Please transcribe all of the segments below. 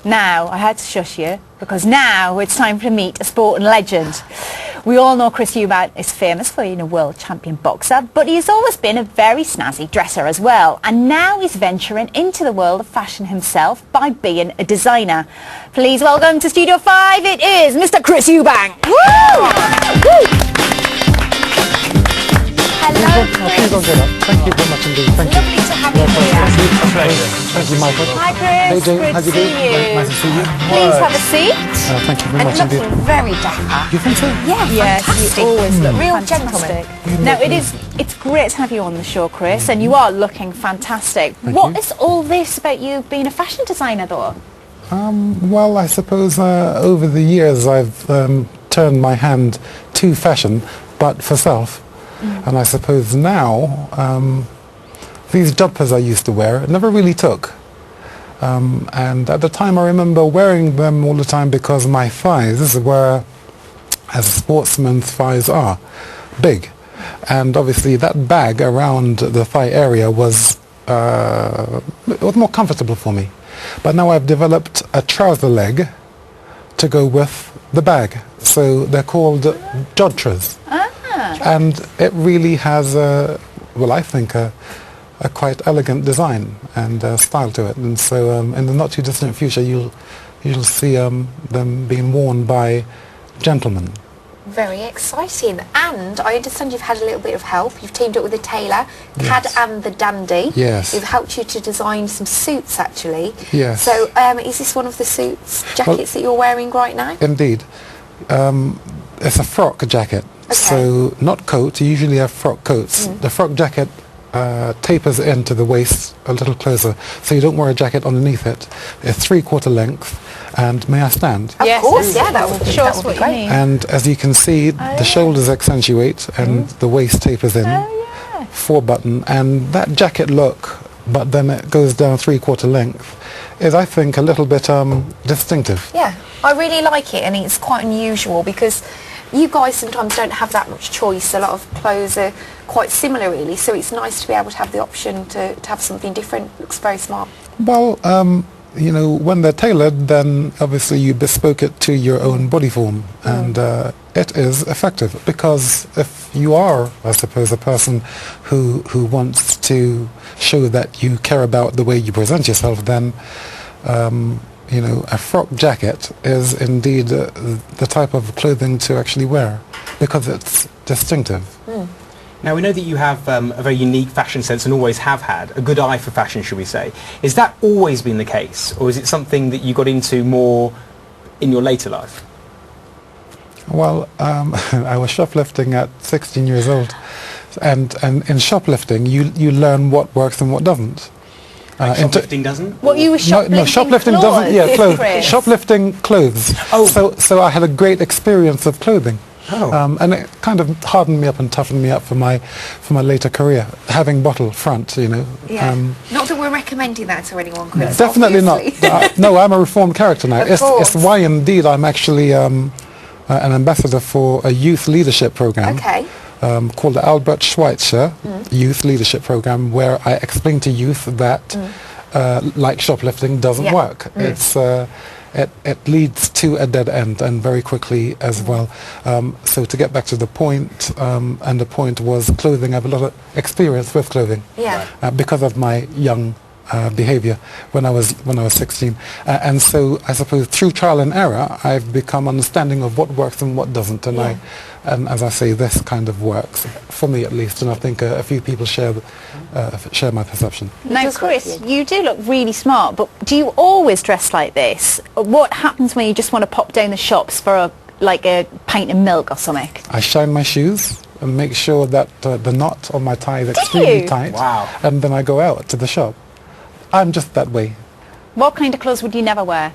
Now, I had to shush you, because now it's time to meet a sporting legend. We all know Chris Eubank is famous for being a world champion boxer, but he's always been a very snazzy dresser as well. And now he's venturing into the world of fashion himself by being a designer. Please welcome to Studio 5, it is Mr. Chris Eubank. Woo! Woo! Hello, Chris. Thank you very much indeed. Thank you. Lovely to have you here. Thank you, Michael. Hi, Chris. Hey, Jane. Good How to you see doing? you. Nice to see you. Please have a seat. Thank you very And much indeed. looking very dapper. You think so? Yeah, yes, fantastic. you always look Real fantastic. gentleman. Now, it's great to have you on the show, Chris, and you are looking fantastic. What is all this about you being a fashion designer, though? Well, I suppose over the years I've turned my hand to fashion, but for self. And I suppose now these jodhpurs I used to wear never really took. And at the time I remember wearing them all the time because my thighs were, as a sportsman's thighs are, big. And obviously that bag around the thigh area was more comfortable for me. But now I've developed a trouser leg to go with the bag. So they're called jodhpurs. And it really has, I think, a quite elegant design and style to it. And so in the not too distant future, you'll see them being worn by gentlemen. Very exciting. And I understand you've had a little bit of help. You've teamed up with a tailor, Cad and the Dandy. Yes. Who've helped you to design some suits, actually. Yes. So is this one of the jackets that you're wearing right now? Indeed. It's a frock jacket. Okay. So not coat, you usually have frock coats. The frock jacket tapers into the waist a little closer, so you don't wear a jacket underneath it. It's 3/4 length, and may I stand? Of Yes, course, yeah, that would show us be what you great. mean. And as you can see, the shoulders accentuate and the waist tapers in, 4-button, and that jacket look, but then it goes down 3/4 length, is I think a little bit distinctive. Yeah, I really like it, and it's quite unusual because you guys sometimes don't have that much choice. A lot of clothes are quite similar, really, so it's nice to be able to have the option to have something different. Looks very smart. Well, you know, when they're tailored, then obviously you bespoke it to your own body form, and it is effective, because if you are, I suppose, a person who wants to show that you care about the way you present yourself, then you know, a frock jacket is indeed the type of clothing to actually wear, because it's distinctive. Now, we know that you have a very unique fashion sense and always have had, a good eye for fashion, should we say. Is that always been the case, or is it something that you got into more in your later life? Well, I was shoplifting at 16 years old, and in shoplifting you learn what works and what doesn't. Shoplifting doesn't? What, you were shoplifting? No, shoplifting clothes, doesn't. Yeah, clothes. Chris? Shoplifting clothes. Oh. So I had a great experience of clothing. Oh. And it kind of hardened me up and toughened me up for my later career. Having bottle front, you know. Yeah. Not that we're recommending that to anyone, Chris. Definitely obviously. not. No, I'm a reformed character now. Of It's course. why indeed I'm actually an ambassador for a youth leadership program. Okay. Called the Albert Schweitzer Youth Leadership Program, where I explain to youth that like shoplifting doesn't work. It's it leads to a dead end, and very quickly as well. So to get back to the point, and the point was clothing. I have a lot of experience with clothing, because of my young behavior when I was 16, and so I suppose through trial and error I've become understanding of what works and what doesn't, and and as I say, this kind of works for me at least, and I think a few people share my perception. Now, Chris, you do look really smart, but do you always dress like this? What happens when you just want to pop down the shops for like a pint of milk or something? I shine my shoes and make sure that the knot on my tie is extremely tight. Wow. And then I go out to the shop. I'm just that way. What kind of clothes would you never wear?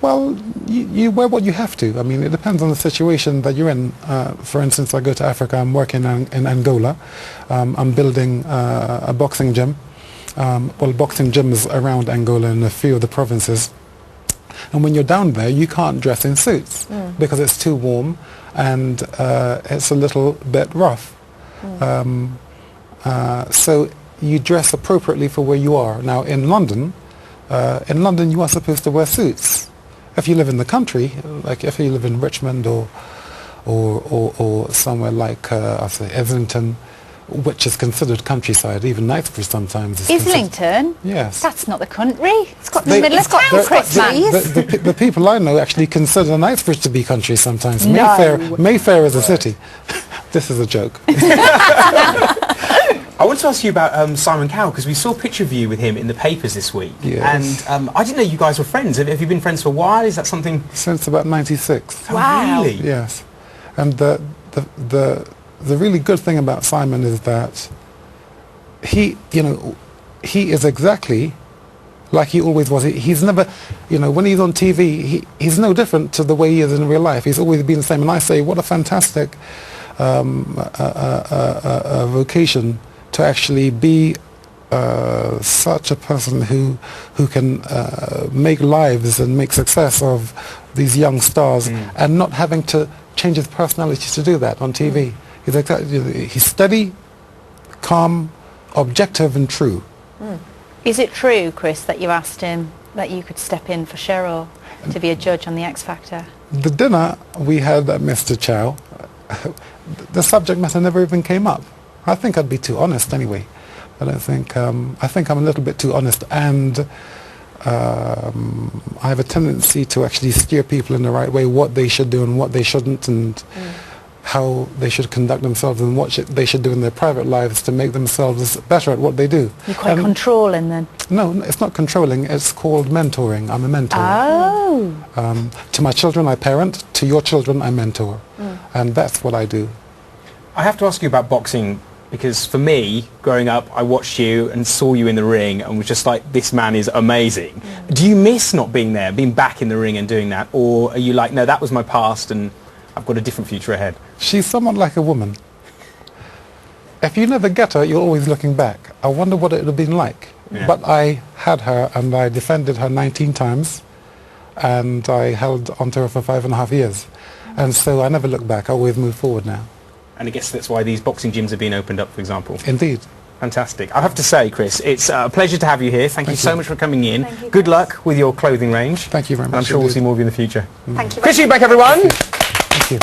Well, you wear what you have to. I mean, it depends on the situation that you're in. For instance, I go to Africa, I'm working in Angola. I'm building a boxing gym. Boxing gyms around Angola in a few of the provinces. And when you're down there, you can't dress in suits because it's too warm and it's a little bit rough. So you dress appropriately for where you are. Now in London, in London you are supposed to wear suits. If you live in the country, like if you live in Richmond or somewhere like I say Islington, which is considered countryside, even Knightsbridge sometimes is Islington? Yes. That's not the country. It's got the middle of town, Chris, man. The people I know actually consider Knightsbridge to be country sometimes. No. Mayfair is a city. This is a joke. I want to ask you about Simon Cowell, because we saw a picture of you with him in the papers this week. Yes. And I didn't know you guys were friends. Have you been friends for a while? Is that something... Since about 96. Wow. Oh, really? Yes. And the really good thing about Simon is that he is exactly like he always was. He's never, when he's on TV, he's no different to the way he is in real life. He's always been the same. And I say, what a fantastic vocation to actually be such a person who can make lives and make success of these young stars and not having to change his personality to do that on TV. He's steady, calm, objective and true. Is it true, Chris, that you asked him that you could step in for Cheryl to be a judge on the X Factor? The dinner we had at Mr. Chow, the subject matter never even came up. I think I'd be too honest anyway. I think I'm a little bit too honest, and I have a tendency to actually steer people in the right way, what they should do and what they shouldn't, and how they should conduct themselves and what they should do in their private lives to make themselves better at what they do. You're quite controlling then? No, it's not controlling, it's called mentoring. I'm a mentor. Oh. To my children I parent, to your children I mentor. And that's what I do. I have to ask you about boxing, because for me, growing up, I watched you and saw you in the ring and was just like, this man is amazing. Do you miss not being there, being back in the ring and doing that? Or are you like, no, that was my past and I've got a different future ahead? She's somewhat like a woman. If you never get her, you're always looking back. I wonder what it would have been like. Yeah. But I had her and I defended her 19 times and I held onto her for 5.5 years. And so I never look back, I always move forward now. And I guess that's why these boxing gyms are being opened up, for example. Indeed. Fantastic. I have to say, Chris, it's a pleasure to have you here. Thank you so much for coming in. Thank you, Good Chris. luck with your clothing range. Thank you very much. And I'm sure we'll see more of you in the future. Thank you. Chris Eubank, everyone. Thank you.